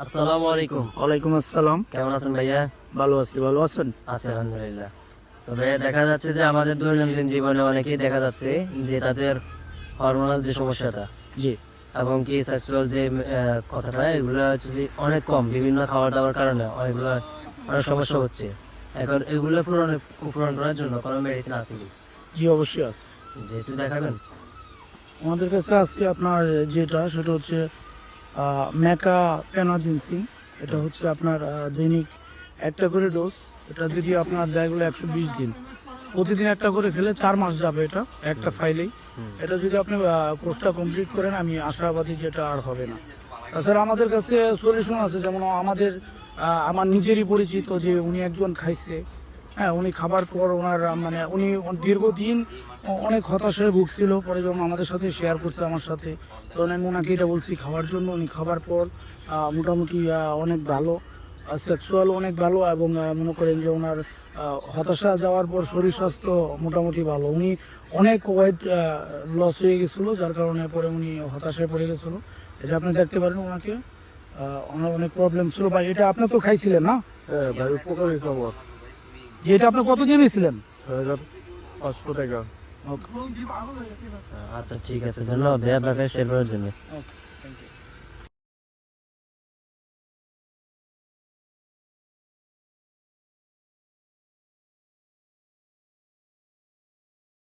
আসসালামু আলাইকুম। ওয়ালাইকুম আসসালাম। কেমন আছেন ভাইয়া? ভালো আছি, ভালো আছেন? আছি আলহামদুলিল্লাহ। তবে দেখা যাচ্ছে যে আমাদের দৈনন্দিন জীবনে অনেকেই দেখা যাচ্ছে যে তাদের হরমোনাল যে সমস্যাটা জি এবং কি সেক্সুয়াল যে কথাটা, এগুলো হচ্ছে যে অনেক কম, বিভিন্ন খাবার দাবার কারণে এগুলো অনেক সমস্যা হচ্ছে। এখন এগুলো পূরণ করার জন্য কোনো মেডিসিন আছে কি? জি অবশ্যই আছে। যেহেতু দেখাবেন। আমাদের কাছে আছে আপনার যেটা সেটা হচ্ছে মেকা পেনাজিনসিং। এটা হচ্ছে আপনার দৈনিক একটা করে ডোজ। এটা যদি আপনার দেখা গেলো 120 দিন, প্রতিদিন একটা করে খেলে 4 মাস যাবে এটা একটা ফাইলেই। এটা যদি আপনি কোর্সটা কমপ্লিট করেন, আমি আশাবাদী যেটা আর হবে না। তাছাড়া আমাদের কাছে সলিউশন আছে, যেমন আমার নিজেরই পরিচিত যে উনি একজন খাইছে। হ্যাঁ, উনি খাবার পর ওনার মানে উনি দীর্ঘদিন অনেক হতাশায় ভুগছিল, পরে যখন আমাদের সাথে শেয়ার করছে আমার সাথে, তখন আমি ওনাকে এটা বলছি খাওয়ার জন্য। উনি খাবার পর মোটামুটি অনেক ভালো, সেক্সুয়াল অনেক ভালো, এবং মনে করেন যে ওনার হতাশা যাওয়ার পর শরীর স্বাস্থ্য মোটামুটি ভালো। উনি অনেক ওয়েট লস হয়ে গেছিলো, যার কারণে পরে উনি হতাশায় পড়ে গেছিলো। এটা আপনি দেখতে পারেন ওনাকে, ওনার অনেক প্রবলেম ছিল। ভাই এটা আপনি তো খাইছিলেন না? হ্যাঁ ভাই, উপকার হয়েছে আমার। যে এটা আপনি কত দিয়ে নিয়েছিলেন? 6,500 টাকা। ওকে আচ্ছা ঠিক আছে, ধন্যবাদ ভাইয়া আপনাকে শেয়ার করার জন্য। ওকে, থ্যাংক ইউ।